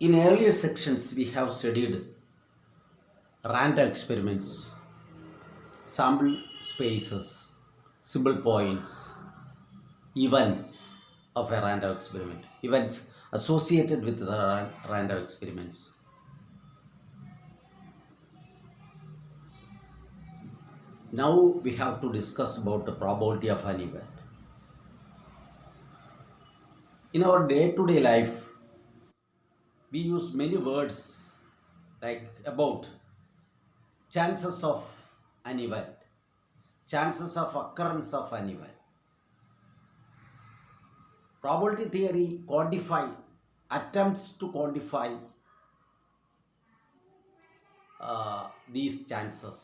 In earlier sections, we have studied random experiments, sample spaces, simple points, events of a random experiment, events associated with the random experiments. Now we have to discuss about the probability of an event. In our day-to-day life, we use many words like about chances of an event, chances of occurrence of an event. Probability theory attempts to quantify these chances.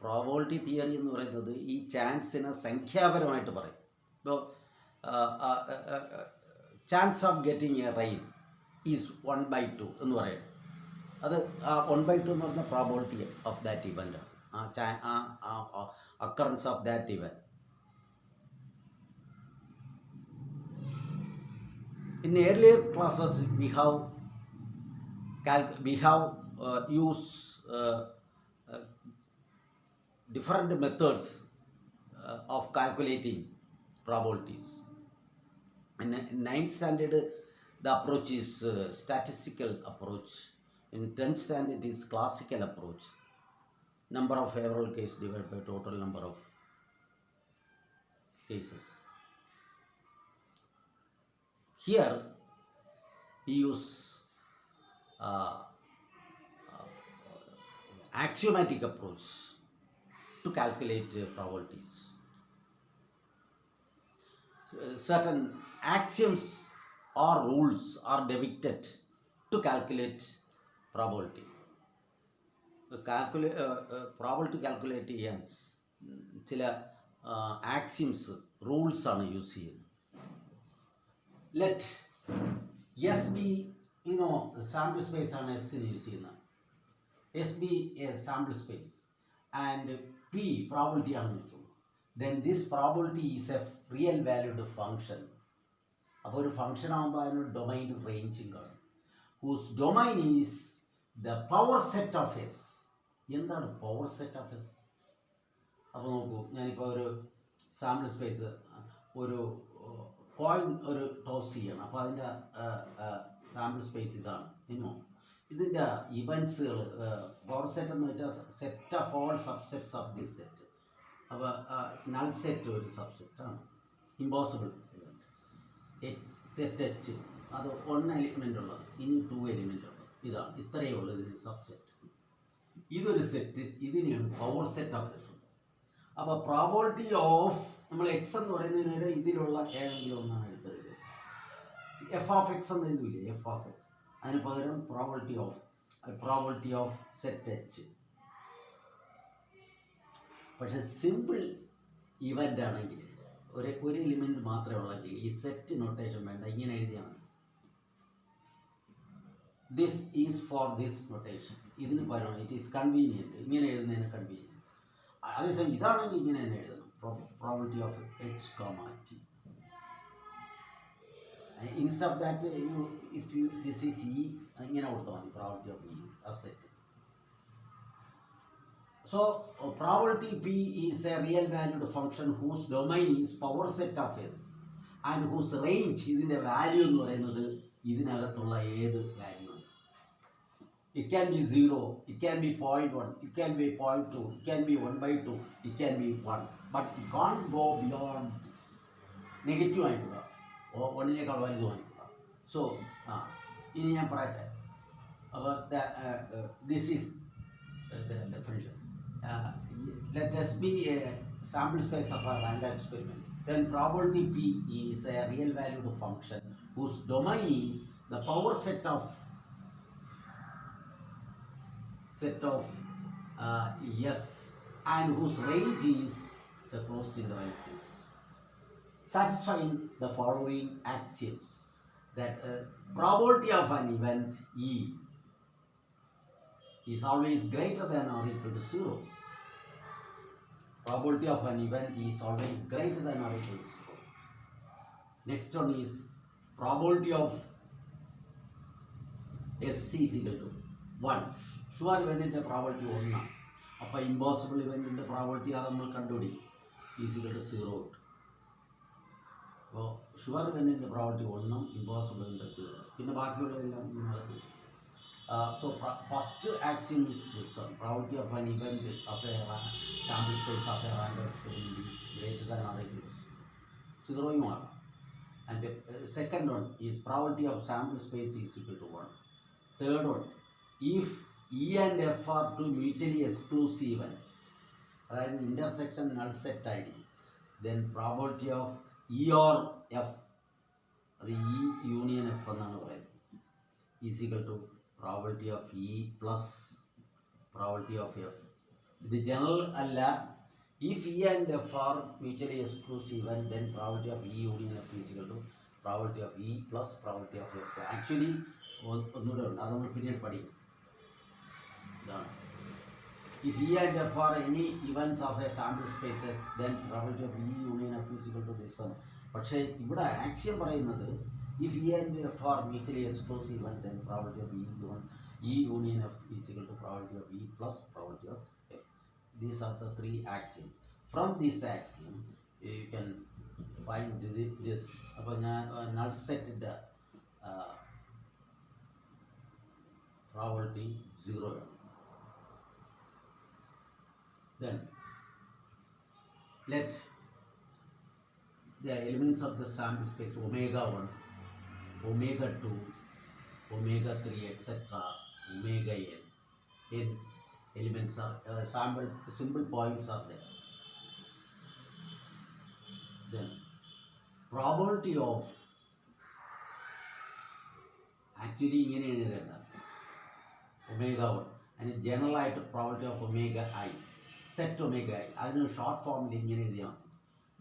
Probability theory എന്ന് പറയുന്നത് ഈ ചാൻസിനെ സംഖ്യാപരമായിട്ട് പറയും. ഇപ്പോൾ chance of getting A rain is 1/2 എന്ന് പറയും. അത് 1/2 എന്ന് പറഞ്ഞ probability of that event, occurrence of that event. In earlier classes, we have used different methods of calculating probabilities. In 9th standard, the approach is statistical approach. In 10th standard, it is classical approach. Number of favorable cases divided by total number of cases. Here we use axiomatic approach to calculate probabilities. Certain axioms or rules are depicted to calculate probability. Probability calculate ചെയ്യാൻ ചില axioms rules ആണ് use ചെയ്യുന്നത്. Let S be, sample space ആണ് S ന് use ചെയ്യുന്നത്. S be a sample space and P probability ആണെന്ന് വെച്ചോളൂ. Then this probability is a real valued function. അപ്പോൾ ഒരു ഫംഗ്ഷൻ ആകുമ്പോൾ അതിനൊരു ഡൊമൈൻ റേഞ്ചും കാണും. Whose domain is the power set of S. എന്താണ് പവർ സെറ്റ് ഓഫ് എസ്? അപ്പോൾ നോക്കൂ, ഞാനിപ്പോൾ ഒരു സാമ്പിൾ സ്പേസ് ഒരു കോയിൻ ഒരു ടോസ് ചെയ്യണം. അപ്പോൾ അതിൻ്റെ സാമ്പിൾ സ്പേസ് ഇതാണ്. ഇതിൻ്റെ ഇവൻസുകൾ പവർ സെറ്റ് എന്ന് വെച്ചാൽ set of all subsets of this set. അപ്പോൾ നൾ സെറ്റ് ഒരു സബ്സെറ്റാണ്. ഇമ്പോസിബിൾ ഇവൻറ്റ് സെറ്റ് എച്ച്, അത് 1 എലിമെൻ്റ് ഉള്ളത്, ഇനി 2 എലിമെൻ്റ് ഉള്ളത്, ഇതാണ് ഇത്രയേ ഉള്ളൂ ഇതിന് സബ്സെറ്റ്. ഇതൊരു സെറ്റ്, ഇതിനെയാണ് പവർ സെറ്റ് ഓഫ് എസ്. അപ്പോൾ പ്രോബിലിറ്റി ഓഫ് നമ്മൾ എക്സ് എന്ന് പറയുന്നതിന് വരെ ഇതിലുള്ള ഏതെങ്കിലും ഒന്നാണ് എടുത്തെഴുതുക. എഫ് ഓഫ് എക്സ് എന്ന് എഴുതൂലേ, എഫ് ഓഫ് എക്സ്, അതിന് പകരം പ്രോബിലിറ്റി ഓഫ് സെറ്റ് എച്ച്. പക്ഷെ സിമ്പിൾ ഇവൻ്റ് ആണെങ്കിൽ ഒരു എലിമെൻറ്റ് മാത്രമേ ഉള്ളെങ്കിൽ ഈ സെറ്റ് നൊട്ടേഷൻ വേണ്ട, ഇങ്ങനെ എഴുതിയാണ് this is for this notation. ഇതിന് പകരം ഇറ്റ് ഈസ് കൺവീനിയൻറ്റ്, ഇങ്ങനെ എഴുതുന്നതിന് കൺവീനിയൻറ്റ്. അതേസമയം ഇതാണെങ്കിൽ ഇങ്ങനെ തന്നെ എഴുതണം, probability of h comma t. Instead of that, this is e, ഇങ്ങനെ കൊടുത്താൽ മതി, probability of e as set. So probability p is a real valued function whose domain is power set of s and whose range, ഇതിൻ്റെ value എന്ന് പറയുന്നത് ഇതിനകത്തുള്ള ഏത് value. It can be 0, it can be 0.1, it can be 0.2, it can be 1/2, it can be 1. But it can't go beyond negative ആയിക്കൂടാ, ഒന്നിനേക്കാൾ വലുതുമായിക്കൂടാ. So ഇനി ഞാൻ പറയട്ടെ. അപ്പോൾ this is the definition. Let us be a sample space of a random experiment. Then probability P is a real valued function whose domain is the power set of S and whose range is the closed interval case, satisfying the following axioms: that probability of an event E is always greater than or equal to 0. Probability of an event is always greater than or equal to 0. Next one is probability of S is equal to 1. Sure ഇവൻറ്റിൻ്റെ probability 1. അപ്പോൾ impossible ഇവൻറ്റിൻ്റെ probability അത് നമ്മൾ കണ്ടുപിടിക്കും. Is equal to 0 കിട്ടും. അപ്പോൾ sure ഇവൻറ്റിൻ്റെ probability 1, ഇമ്പോസിബിളിൻ്റെ 0. പിന്നെ ബാക്കിയുള്ളതെല്ലാം ഇതിനകത്ത്. So first axiom is this one: probability of an event of a sample space of a random experiment is greater than or equal to 0. And second one is probability of sample space is equal to 1. Third one, if E and F are two mutually exclusive events, that is intersection null set ആയിരിക്കും, then probability of E or F, അത് E union F എന്നാണ് പറയുന്നത്, is equal to probability of E plus probability of F. ഇത് general അല്ല. If E and F are mutually exclusive, then probability of E union F is equal to probability of E plus probability of F. Actually ഒന്നുകൂടെ ഉണ്ട്, അത് നമ്മൾ പിന്നീട് പഠിക്കും. ഇതാണ് if E and F are any events of a sample spaces, then probability of E union F is equal to this one. പക്ഷേ ഇവിടെ axiom പറയുന്നത് if E and F are mutually exclusive, then probability of E union F is equal to probability of E plus probability of F. These are the three axioms. From this axiom you can find this. അപ്പോൾ ഞാൻ null സെറ്റിൻ്റെ probability 0 ആണ്. Then let the elements of the sample space omega 1, omega 2, omega 3, etc., omega n elements are sample simple points are there. Then probability of, actually ഇങ്ങനെ എഴുതേണ്ട, omega 1 അതിന് ജനറലായിട്ട് probability of omega I, set omega I, അതിന് short ഫോമിൽ ഇങ്ങനെ എഴുതിയാൽ മതി.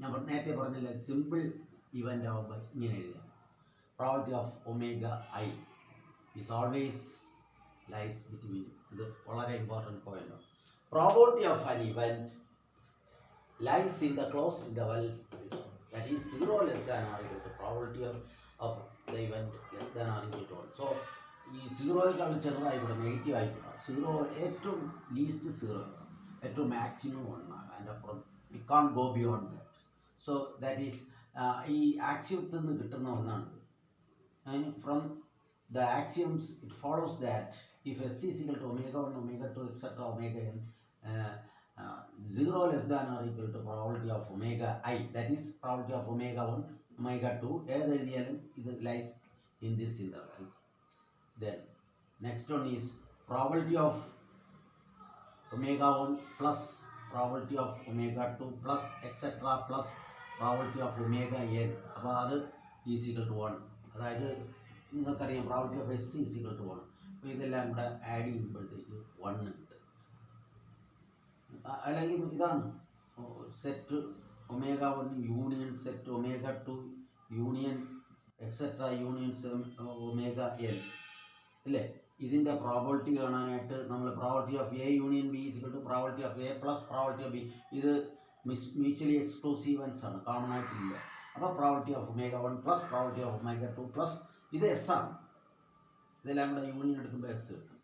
ഞാൻ നേരത്തെ പറഞ്ഞില്ല, സിമ്പിൾ ഇവൻ്റ് ആകുമ്പോൾ ഇങ്ങനെ എഴുതിയാൽ probability of omega I is always lies between. ഇത് വളരെ ഇമ്പോർട്ടൻറ്റ് പോയിൻ്റാണ്. Probability of an event lies in the close interval, that is 0 less than or equal to probability of the event less than or equal to 1. So ഈ 0യേക്കാൾ ചെറുതായിക്കൂടെ, negative ആയിക്കൂടെ, 0 ഏറ്റവും least 0, ഏറ്റവും maximum 1 ആണ്. അതിൻ്റെ അപ്പുറം it can't go beyond that. So that is ഈ ആക്സിയത്തിൽ നിന്ന് കിട്ടുന്ന ഒന്നാണ്. From the axioms it follows that if S is equal to omega 1, omega 2, etc., omega n, 0 less than or equal to probability of omega I, that is probability of omega 1, omega 2, ഏത് എഴുതിയാലും ഇത് lies in this interval. Then next one is probability of omega 1 plus probability of omega 2 plus etc. plus probability of omega n. അപ്പോൾ അത് is equal to 1. അതായത് നിങ്ങൾക്കറിയാം probability of S is equal to 1. അപ്പോൾ ഇതെല്ലാം കൂടെ add ചെയ്യുമ്പോഴത്തേക്ക് 1 കിട്ടും. അല്ലെങ്കിൽ ഇതാണ് set omega 1 union set omega 2 union etcetera union omega N അല്ലേ. ഇതിൻ്റെ പ്രോബിലിറ്റി കാണാനായിട്ട് നമ്മൾ probability of A union B is equal to probability of A plus probability of B. ഇത് മ്യൂച്വലി എക്സ്ക്ലൂസീവൻസ് ആണ്, കോമൺ ആയിട്ടില്ല. അപ്പോൾ probability of omega 1 plus probability of omega 2 plus ഇത് S ആണ്. ഇതെല്ലാം കൂടെ യൂണിയൻ എടുക്കുമ്പോൾ എസ് കിട്ടും.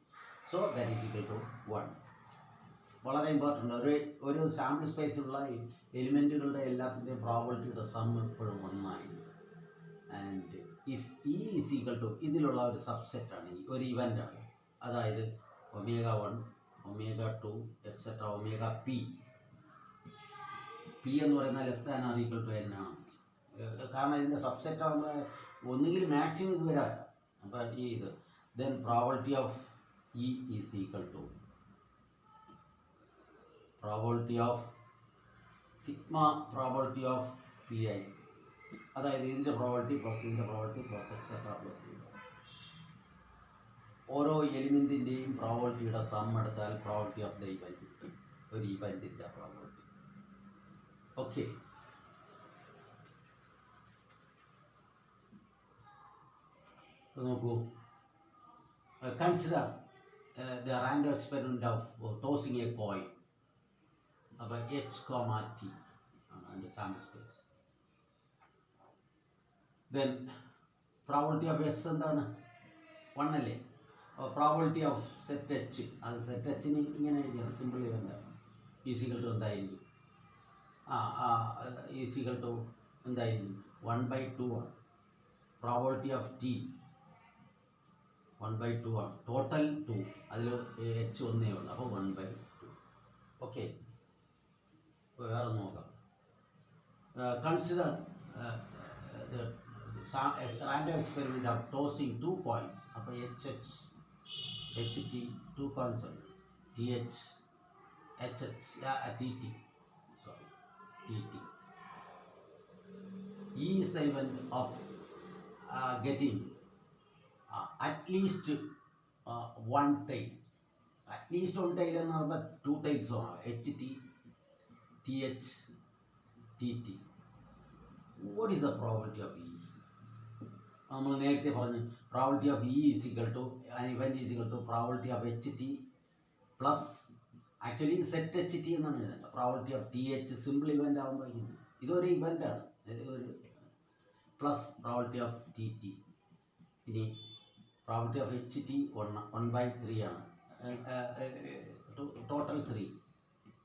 So that is equal to 1. വളരെ ഇമ്പോർട്ടൻ്റ്. ഒരു സാമ്പിൾ സ്പേസിലുള്ള എലിമെൻറ്റുകളുടെ എല്ലാത്തിൻ്റെയും പ്രോബിലിറ്റിയുടെ സം എപ്പോഴും 1 ആയിരിക്കും. And if E is equal to, ഇതിലുള്ള ഒരു സബ്സെറ്റാണ് ഒരു ഇവൻ്റാണ്, അതായത് omega 1, omega 2, etcetera omega P. P എന്ന് പറയുന്ന less than or equal to N ആണ്. കാരണം ഇതിൻ്റെ സബ്സെറ്റ് ആകുമ്പോൾ ഒന്നുകിൽ മാക്സിമം ഇത് വരാം. അപ്പോൾ ഈ ഇത് then probability of E is equal to probability of sigma probability of Pi. അതായത് ഇതിൻ്റെ പ്രോബിലിറ്റി പ്ലസ് ഇതിൻ്റെ പ്രോബിലിറ്റി പ്ലസ് എക്സെട്ര പ്ലസ് ഓരോ എലിമെൻറ്റിൻ്റെയും പ്രോബിലിറ്റിയുടെ സം എടുത്താൽ പ്രോബിലിറ്റി ഓഫ് ദ ഇവൻറ്റ് കിട്ടും, ഒരു ഇവൻറ്റിൻ്റെ പ്രോബിലിറ്റി. ഓക്കെ, നോക്കൂ. Consider the random experiment of tossing a coin. അപ്പോൾ h, t ആണ് അതിൻ്റെ sample space. Then probability of S എന്താണ്? 1 അല്ലേ. പ്രോബിലിറ്റി ഓഫ് സെറ്റ് എച്ച്, അത് സെറ്റ് എച്ചിന് ഇങ്ങനെ എഴുതിയാണ്, സിമ്പിൾ ഇവൻ്റാണ്. ഈസിക്കൽ ടു എന്തായിരിക്കും? ഈസിക്കൽ ടു എന്തായിരിക്കും? 1/2 ആണ്. പ്രോബിലിറ്റി ഓഫ് ടി 1/2 ആണ്. ടോട്ടൽ 2, അതിൽ എച്ച് ഒന്നേ ഉള്ളൂ, അപ്പോൾ 1/2. ഓക്കെ, വേറെ നോക്കാം. Consider random experiment of tossing 2 coins. അപ്പോൾ എച്ച് ടി 2 coins ഉണ്ട്, TH HH TT, sorry TT. E is the event of getting at least one tail. At least one tail എന്ന് പറയുമ്പോൾ 2 tails ആണ്, HT TH TT. What is the probability of E? നമ്മൾ നേരത്തെ പറഞ്ഞു probability of E is equal to event is equal to probability of H T plus, actually set H T എന്നാണ് എഴുതേണ്ടത്. Probability of T H simple event ആകുമ്പോൾ ഇങ്ങനെ, ഇതൊരു ഇവൻ്റാണ്, ഒരു plus probability of T T. ഇനി പ്രോബിലിറ്റി ഓഫ് എച്ച് ടി 1/3 ആണ്, total 3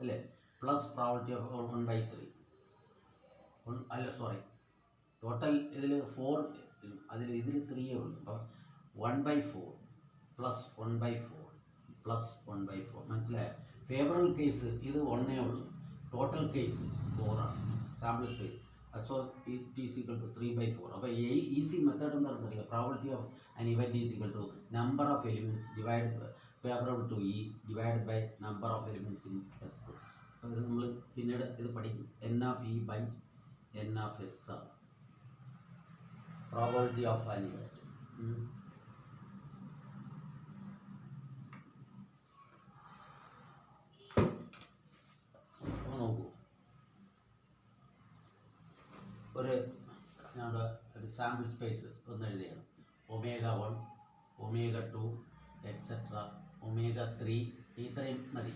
അല്ലേ, പ്ലസ് പ്രോബിലിറ്റി ഓഫ് 1/3 അല്ല സോറി ടോട്ടൽ ഇതിൽ 4, ഇതിൽ 3 ഉള്ളൂ. അപ്പോൾ 1/4 പ്ലസ് 1/4 പ്ലസ് 1/4 മനസ്സിലായോ? ഫേവറബിൾ കേസ് ഇത് 1 ഉള്ളൂ, ടോട്ടൽ കേസ് 4 ആണ്, sample space. So it is equal to 3/4. അപ്പോൾ ഈസി മെത്തേഡ് എന്താണെന്ന് അറിയാം, probability of an event is equal to number of elements divide favourable to E divide by number of elements in S. അപ്പോൾ ഇത് നമ്മൾ പിന്നീട് ഇത് പഠിക്കും. N(E)/N(S) ആണ് probability of an event. നോക്കൂ, ഒരു സാമ്പിൾ സ്പേസ് ഒന്ന് എഴുതിയാണ്. ω1 ω2 എക്സെട്ര ω3 ഇത്രയും മതി.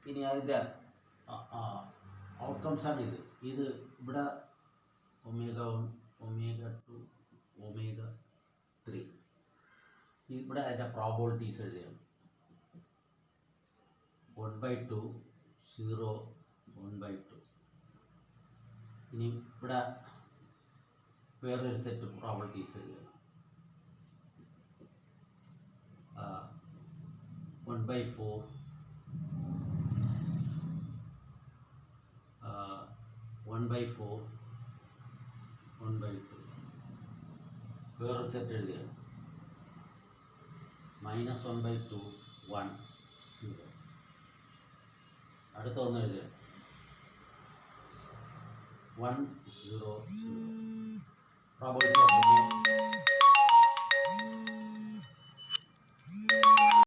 ഇനി അതിൻ്റെ ഔട്ട്കംസാണ് ഇത് ഇവിടെ ω1 ω2 ω3 ഇവിടെ അതിൻ്റെ പ്രോബിലിറ്റീസ് എഴുതിയാണ്. 1/2 0 1/2. ഇനി ഇവിടെ വേറൊരു സെറ്റ് പ്രോബിലിറ്റീസ് എഴുതിയാണ്. 1/4 1/4 1/2. വേറൊരു സെറ്റ് എഴുതിയാണ്. -1/2 1 0. അടുത്ത ഒന്ന് എഴുതിയാണ് 1 0 0. പ്രോബിലിറ്റി